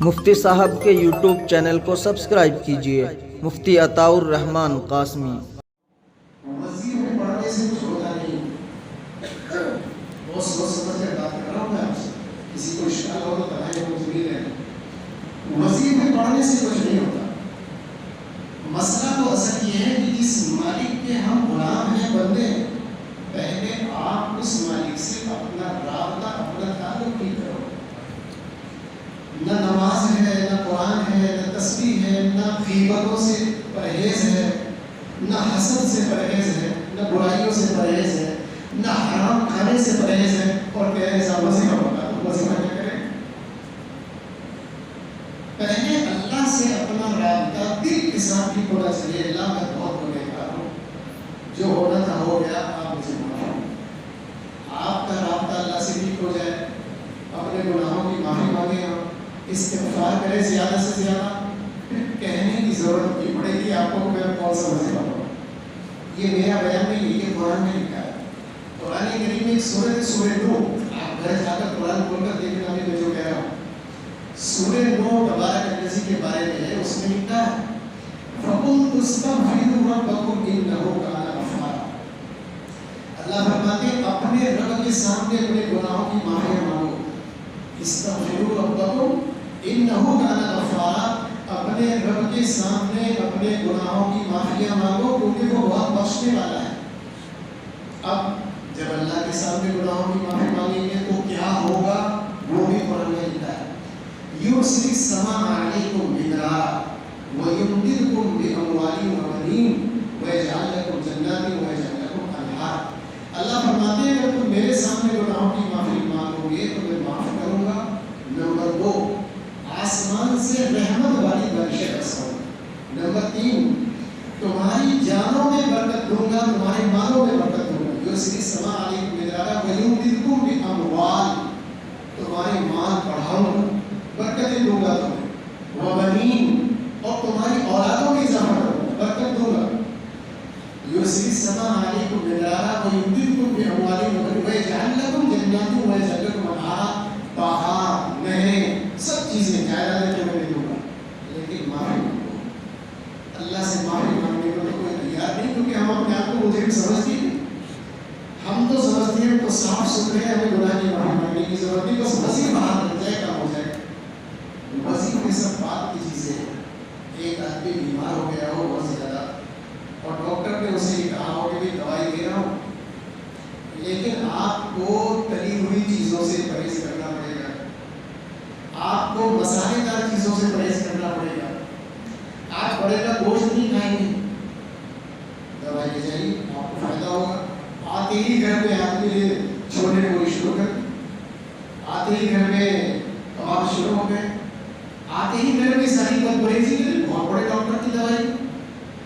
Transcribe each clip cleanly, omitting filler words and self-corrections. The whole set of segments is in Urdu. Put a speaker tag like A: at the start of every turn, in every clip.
A: مفتی صاحب کے یوٹیوب چینل کو سبسکرائب کیجیے، مفتی عطاء الرحمن قاسمی۔
B: وزیر میں پڑھنے سے کچھ ہوتا نہیں، بہت سوچ سمجھ کر بات کر رہا ہوں میں آپ سے، کسی کو اشکال ہو تو بتائیں، وہ ضروری ہے۔ وزیر میں پڑھنے سے کچھ نہیں ہوتا۔ مسئلہ تو اصل یہ ہے کہ جس مالک کے ہم غلام ہیں، بندے ہیں، پہلے آپ اس مالک سے اپنا رابطہ، اپنا تعلق نہیں کرو۔ نہ نماز ہے، نہ قرآن ہے، نہ تسبیح ہے، نہ غیبتوں سے پرہیز ہے، نہ حسد سے پرہیز ہے، نہ برائیوں سے پرہیز ہے، نہ حرام کھانے سے پرہیز ہے، اور کہہ رہے صاحب وظیفہ ہوتا ہے، وظیفہ کیا کریں؟ پہلے اللہ سے اپنا رابطہ دل کے ساتھ ہی ہونا چاہیے۔ اللہ میں بہت گنہگار ہوں، جو ہونا تھا ہو گیا، آپ مجھے معاف۔ آپ کا رابطہ اللہ سے ٹھیک ہو جائے، اپنے گناہوں کی معافی مانگے اور استغفار کرے زیادہ سے زیادہ، پھر کہنے کی ضرورت نہیں پڑے گی آپ کو میں کون سا وظیفہ پڑھوں۔ یہ میرا بیان نہیں ہے، یہ قرآن میں لکھا ہے۔ قرآن کریم میں ایک سورۃ ہے، سورۃ نوح، آپ گھر جا کر قرآن کھول کر دیکھنا، میں جو کہہ رہا ہوں۔ سورۃ نوح تبارک الذی کے بارے میں ہے، اس میں لکھا ہے فَقُلْتُ اسْتَغْفِرُوا رَبَّكُمْ إِنَّهُ كَانَ غَفَّارًا۔ اللہ فرماتے ہیں اپنے رب کے سامنے اپنے گناہوں کی معافی مانگو۔ استغفروا ربکم انہ کان غفارا، اپنے رب کے سامنے اپنے گناہوں کی معافیاں مانگو کیونکہ وہ بہت بخشنے والا ہے۔ اب جب اللہ کے سامنے گناہوں کی معافی مانگیں گے تو کیا ہوگا، وہ بھی قرآن میں لکھا ہے۔ یرسل السماء علیکم مدرارا ویمددکم باموال وبنین ویجعل لکم جنات ویجعل لکم انہار۔ اللہ فرماتے ہیں اگر تم میرے سامنے گناہوں کی معافی مانگو گے تو میں معاف کروں گا۔ نمبر 2، آسمان سے رحمت والی بارشیں برساؤں گا۔ نمبر 3، تمہاری جانوں میں برکت دوں گا، تمہارے مالوں میں برکت دوں گا۔ یرسل السماء علیکم مدرارا ویمددکم باموال، تمہارے مال بڑھاؤں گا، برکتیں دوں گا تمہیں، وبنین، اور تمہاری اولادوں میں اضافہ کروں گا، برکت دوں گا۔ یرسل السماء علیکم مدرارا ویمددکم باموال وبنین ویجعل لکم جنات ویجعل لکم انہارا، پہاڑ، نہریں، سب چیزیں جائیدادیں تو میں دوں گا، لیکن معافی مانگو۔ اللہ سے معافی مانگنے کو تو کوئی تیار نہیں، کیونکہ ہم اپنے آپ کو مجرم سمجھتے ہیں۔ ہم تو سمجھتے ہیں تو صاف ستھرے ہیں، ہمیں گناہ کی معافی مانگنے کی ضرورت نہیں، بس وظیفہ باہر لگ جائے، کام ہو جائے۔ وظیفے سب بات کی چیزیں ہیں۔ ایک آدمی بیمار ہو گیا ہو بہت زیادہ اور ڈاکٹر نے اسے کہا ہو کہ دوائی دے رہا ہوں، لیکن آپ کو تلی ہوئی چیزوں سے پرہیز کرنا پڑے گا، آپ کو مسالے دار چیزوں سے پرہیز کرنا پڑے گا، آپ بڑے کا گوشت نہیں کھائیں گے، دوائی لے جائیے، آپ کو فائدہ ہوگا۔ آتے ہی گھر میں آدمی نے چھوڑنے کو شروع کر، آتے ہی گھر میں کباب شروع ہو گئے، آتے ہی گھر میں ساری بد پرہیزی کریں، بہت بڑے ڈاکٹر کی دوائی،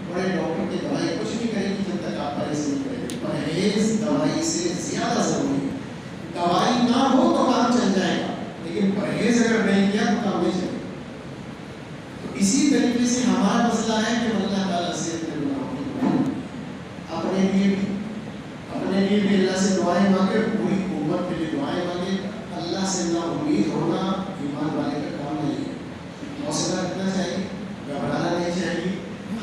B: بڑے ڈاکٹر کی دوائی کچھ نہیں کرے گی جب تک آپ پرہیز نہیں کریں گے۔ پرہیز دوائی سے زیادہ ضروری ہے۔ دوائی نہ ہو تو کام چل جائے گا، لیکن پرہیز اگر نہیں کیا تو کام نہیں چلے گا۔ تو اسی طریقے سے ہمارا مسئلہ ہے کہ اللہ تعالیٰ سے اپنے لیے بھی اللہ سے دعائیں مانگے، پوری امت کے لیے دعائیں مانگے۔ اللہ سے نا امید ہونا ایمان والے کا کام نہیں ہے۔ حوصلہ رکھنا چاہیے، گھبرانا نہیں چاہیے۔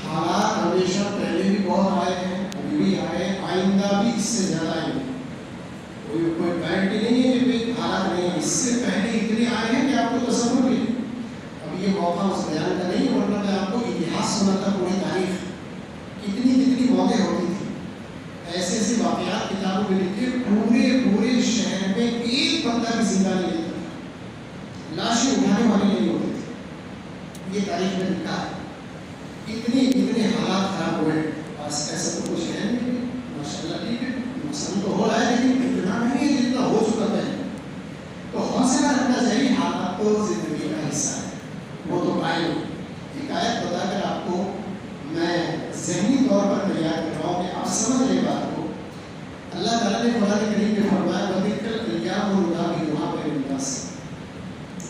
B: حالات ہمیشہ پہلے بھی بہت آئے ہیں، ابھی بھی آئے، آئندہ بھی اس سے زیادہ آئیں گے۔ کوئی گارنٹی نہیں ہے کہ حالات نہیں ہیں، اس سے پہلے اتنے آئے ہیں کہ آپ کو تصور بھی نہیں۔ اب یہ موقع اس بیان کا نہیں، ورنہ میں آپ کو اتہاس سناتا، پوری تاریخ کتنی موتیں ہوتی تھی، ایسے ایسے واقعات کتابوں میں لکھے، پورے شہر میں ایک بندہ بھی زندہ نہیں رہتا تھا، لاشیں اٹھانے والے نہیں ہوتے تھے، یہ تاریخ میں لکھا ہے۔ اتنے حالات خراب ہوئے، بس ایسا تو کچھ ہے نہیں، ماشاء اللہ ٹھیک ہے، نقصان تو ہو رہا ہے لیکن اتنا نہیں ہے جتنا ہو چکا ہے۔ تو حوصلہ رکھنا چاہیے، حالات تو زندگی کا حصہ ہے، وہ تو قائم ہے۔ ایک آیت بتا کر آپ کو میں ذہنی طور پر تیار کر رہا ہوں کہ آپ سمجھ لیں بات کو۔ اللہ تعالیٰ نے قرآن کریم میں فرمایا وَذِكْرَ الْأَيَّامُ نُدَاوِلُهَا بَيْنَ النَّاسِ،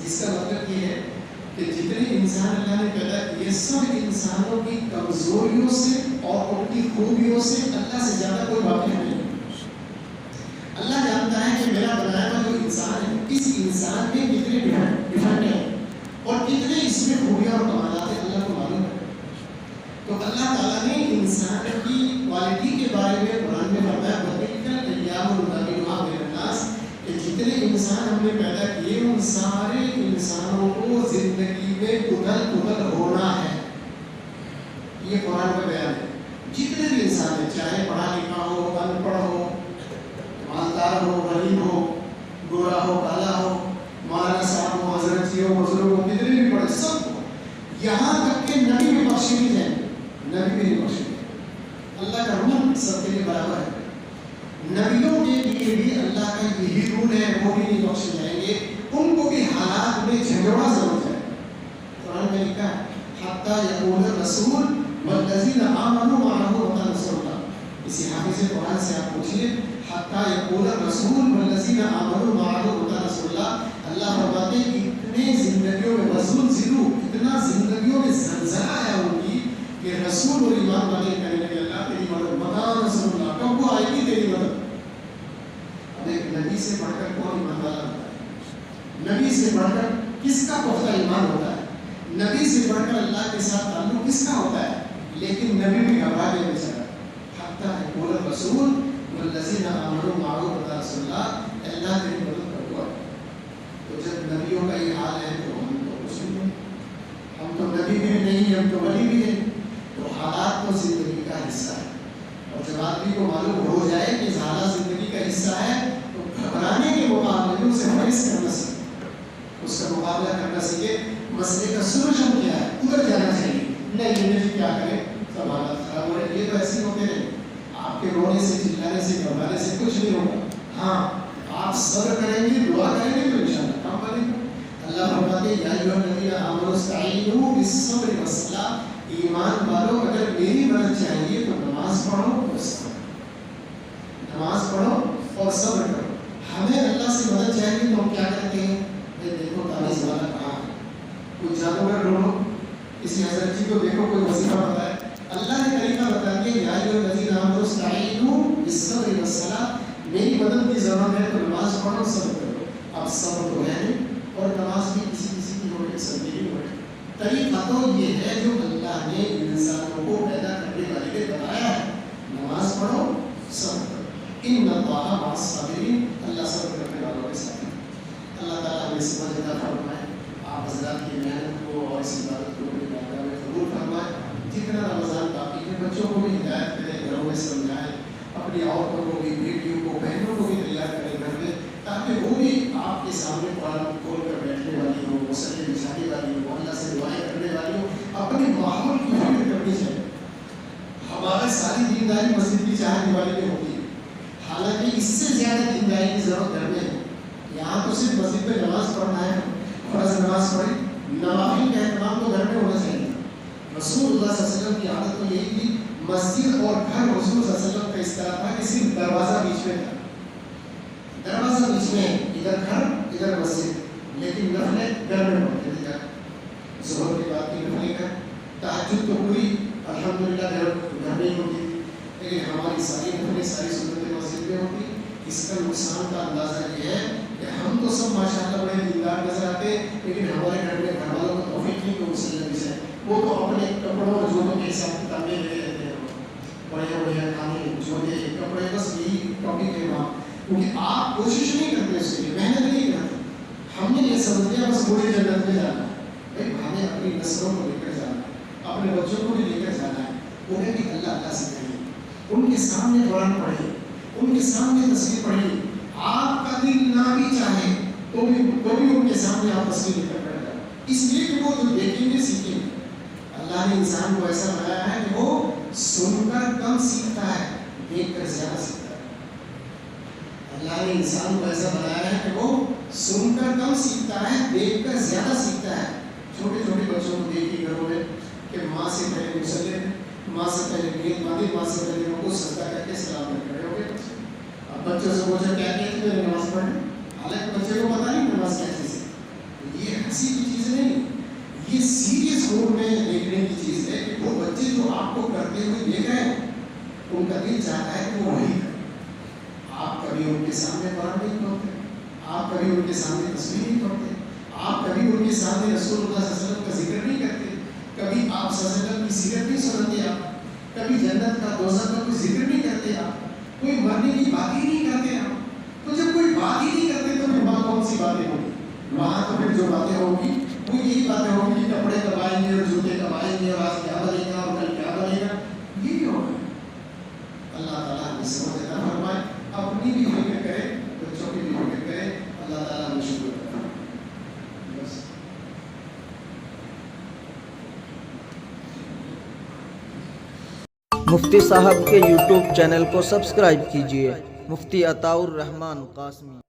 B: جس کا مطلب یہ ہے کہ جتنے انسان اللہ نے پیدا کیے سب انسانوں کی کمزوریوں سے اور ان کی خوبیوں سے اللہ سے زیادہ کوئی واقف نہیں۔ اللہ جانتا ہے کہ میرا بنایا ہوا جو انسان ہے، اس انسان میں کتنے ڈیفیکٹ ہیں اور کتنے اس میں خوبیاں اور کمالات ہیں اللہ کو معلوم ہے. تو اللہ تعالیٰ نے انسان کی کوالٹی کے بارے میں قرآن میں فرمایا کہ جتنے انسان ہم نے پیدا کیے ان سارے انسانوں کو زندگی میں اتل ہونا ہے. یہ قرآن کا بیان ہے. جتنے بھی انسان ہیں چاہے پڑھا لکھا ہو, ان پڑھ ہو, مالدار ہو, غریب ہو, گورا ہو, کالا ہو, مولانا صاحب ہو, حضرت جی ہو, بزرگ ہو, کتنے بھی پڑھے سب کو, یہاں تک کہ نبی بھی بخشے نہیں جائیں گے. نبی بھی نہیں بخشے. اللہ کا رول سب کے لیے برابر ہے. نبیوں کے لیے بھی اللہ کا یہی رول ہے, وہ بھی نہیں بخشے جائیں گے. ان کو بھی حالات میں جھنجھوڑا ضرور جائے. قرآن میں لکھا ہے حتیٰ یقول الرسول والذین آمنوا معه متى نصر اللہ. اسی حافظ قرآن سے آپ پوچھیے حتیٰ یقول الرسول والذین آمنوا معه متى نصر اللہ. اللہ فرماتے ہیں اتنے زندگیوں میں وزن زیرو, اتنا زندگیوں میں زلزلہ ہے ان کی کہ رسول اور ایمان والے کہنے لگے اللہ تیری مدد متى نصر اللہ, کب وہ آئے گی تیری مدد. اب ایک نبی سے بڑھ کر کون ایمان والا ہوتا ہے؟ نبی سے بڑھ کر کس کا پختہ ایمان ہوتا ہے؟ نبی سے بڑھ کر اللہ کے ساتھ تعلق کس کا ہوتا ہے؟ لیکن نبی بھی گھبرا گئے بیچارہ. حتیٰ یقول الرسول والذین آمنوا معه متى نصر اللہ, اللہ تیری مدد کب وہ آئے. تو جب نبیوں کا یہ حال ہے تو ہم تو کچھ نہیں ہیں. ہم تو نبی بھی نہیں, ہم تو ولی بھی نہیں. تو حالات تو زندگی کا حصہ ہے. اور جب آدمی کو معلوم ہو جائے کہ حالات زندگی کا حصہ ہے تو گھبرانے کے مقابلے میں اسے فیس کرنا سیکھے, اس کا مقابلہ کرنا سیکھے. مسئلے کا سولوشن کیا ہے, ادھر جانا چاہیے. نہیں یہ کیا کریں, سب حالات خراب ہو رہے ہیں, یہ تو ایسے ہوتے ہیں. آپ کے رونے سے, چلانے سے, گھبرانے سے کچھ نہیں ہوگا. ہاں آپ صبر کریں گے, دعا کریں گے تو انشاءاللہ کام کریں گے. اللہ فرماتے ہیں یا ایھا الذین آمنوا استعینوا بالصبر والصلاۃ. ایمان والوں اگر میری مدد چاہیے تو نماز پڑھو اور صبر, نماز پڑھو اور صبر کرو. ہمیں اللہ سے مدد چاہیے تو ہم کیا کرتے ہیں, دیکھو تعویذ والا کہاں ہے, کوئی جادوگر ڈھونڈو, کسی حضرت جی کو دیکھو کوئی وظیفہ بتائے. اللہ نے طریقہ بتا دیا یا ایھا الذین آمنوا استعینوا بالصبر والصلاۃ. میری مدد کی ضرورت ہے تو نماز پڑھو, صبر کرو. اب صبر تو ہے نہیں اور نماز بھی کسی کسی کی ہو رہی, سب کی نہیں ہو رہی. طریقہ تو یہ ہے جو اللہ نے انسانوں کو پیدا کرنے والے نے بتایا ہے, نماز پڑھو, صبر کرو. ان اللہ مع الصابرین, اللہ صبر کرنے والوں کے ساتھ ہے. اللہ تعالیٰ ہمیں سمجھ عطا فرمائے. آپ حضرات کی محنت کو اور اس عبادت کو اپنی بارگاہ میں قبول فرمائے. جتنا رمضان باقی ہے بچوں کو بھی ہدایت کریں, گھروں میں سمجھائیں, اپنی عورتوں کو بھی, بیٹیوں کو, بہنوں کو بھی تیار کریں گھر میں, تاکہ وہ بھی آپ کے سامنے قرآن کھول کر بیٹھنے والی ہو, مصلی بچھانے والی ہو, اللہ سے دعائیں کرنے والی ہو. اپنے ماحول کی فکر کرنی چاہیے. ہماری ساری دینداری مسجد کی چاہنے والی میں ہوتی ہے, حالانکہ اس سے زیادہ دینداری کی ضرورت گھر میں ہے. یہاں تو صرف مسجد میں نماز پڑھنا ہے, فرض نماز پڑھی, نوافل کا اہتمام تو گھر میں ہونا چاہیے. رسول اللہ صلی اللہ علیہ وسلم کی عادت تو یہی تھی, مسجد اور گھر رسول صلی اللہ علیہ وسلم کا اس طرح تھا کہ صرف دروازہ بیچ میں تھا, دروازہ بیچ میں, ادھر گھر ادھر مسجد, لیکن نفلیں گھر میں پڑھتے تھے. ظہر کے بعد کی نفلیں گھر, تہجد تو پوری الحمدللہ گھر میں ہی ہوتی تھی, لیکن ہماری ساری نفلیں, ساری سنتیں مسجد میں ہوتی. اس کا نقصان کا اندازہ یہ ہے کہ ہم تو سب ماشاءاللہ بڑے دیندار نظر آتے ہیں, لیکن ہمارے گھر میں گھر والوں کو توفیق نہیں کہ مسلم بھی جائے. وہ تو اپنے کپڑوں اور جوتوں کے حساب کتاب میں لے لیتے ہیں, بڑے بڑے کھانے, جوتے, کپڑے, بس یہی ٹاپک ہے وہاں. کیونکہ آپ کوشش نہیں کرتے, اس کے لیے محنت نہیں کرتے. ہم نے یہ سمجھ لیا بس بڑی جنت میں جانا ہے. بھائی ہمیں اپنی نسلوں کو لے کر جانا ہے, اپنے بچوں کو بھی لے کر جانا ہے. انہیں بھی اللہ اللہ سے کہیں, ان کے سامنے قرآن پڑھیں, ان کے سامنے تصویر پڑھیں. آپ کا دل نہ بھی چاہے تو بھی ان کے سامنے آپ تصویر لے کر بیٹھ جائیں, اس لیے کہ وہ جو دیکھیں گے سیکھیں گے. اللہ نے انسان کو ایسا بنایا ہے کہ وہ سن کر کم سیکھتا ہے, دیکھ کر زیادہ سیکھتا ہے. اللہ نے انسان کو ایسا بنایا ہے کہ وہ سن کر کم سیکھتا ہے, دیکھ کر زیادہ سیکھتا ہے. چھوٹے چھوٹے بچوں کو دیکھیے گھروں میں کہ ماں سے پہلے مسلم, ماں سے پہلے نیت باندھی, ماں سے پہلے ان کو سجدہ کر کے سلام کر کھڑے ہو گئے. اب بچوں سے پوچھا کیا کہتے ہیں, نماز پڑھیں, حالانکہ بچے کو پتا نہیں نماز کیا چیز ہے. یہ ہنسی کی چیز نہیں, یہ سیریس موڈ میں دیکھنے کی چیز ہے کہ وہ بچے جو آپ کو کرتے ہوئے دیکھ رہے ہیں ان کا دل چاہتا ہے کہ وہ وہی کریں. آپ کبھی ان کے سامنے قرآن نہیں پڑھتے, آپ کبھی ان کے سامنے تصویر نہیں پڑھتے, آپ کبھی ان کے سامنے رسول اللہ صلی اللہ علیہ وسلم کا ذکر نہیں کرتے، کبھی آپ صلی اللہ علیہ وسلم کی سیرت نہیں سناتے، آپ کبھی جنت کا دوزخ کا کوئی ذکر نہیں کرتے، آپ کوئی مرنے کی بات ہی نہیں کرتے آپ۔ تو جب کوئی بات ہی نہیں کرتے تو پھر وہاں کون سی باتیں ہوگی؟ وہاں تو پھر جو باتیں ہوگی وہ یہی باتیں ہوگی کہ کپڑے کمائیں گے اور جوتے کمائیں گے اور آج کیا بنے گا اور کل کیا بنے گا، یہی ہوگا۔ اللہ تعالیٰ ہمیں سمجھ عطا فرمائے، اپنی بھی فکر کرے، بچوں کی بھی فکر کرے، اللہ تعالیٰ ہمیں شکر کرے۔ بس
A: مفتی صاحب کے یوٹیوب چینل کو سبسکرائب کیجیے، مفتی عطاء الرحمان قاسمی۔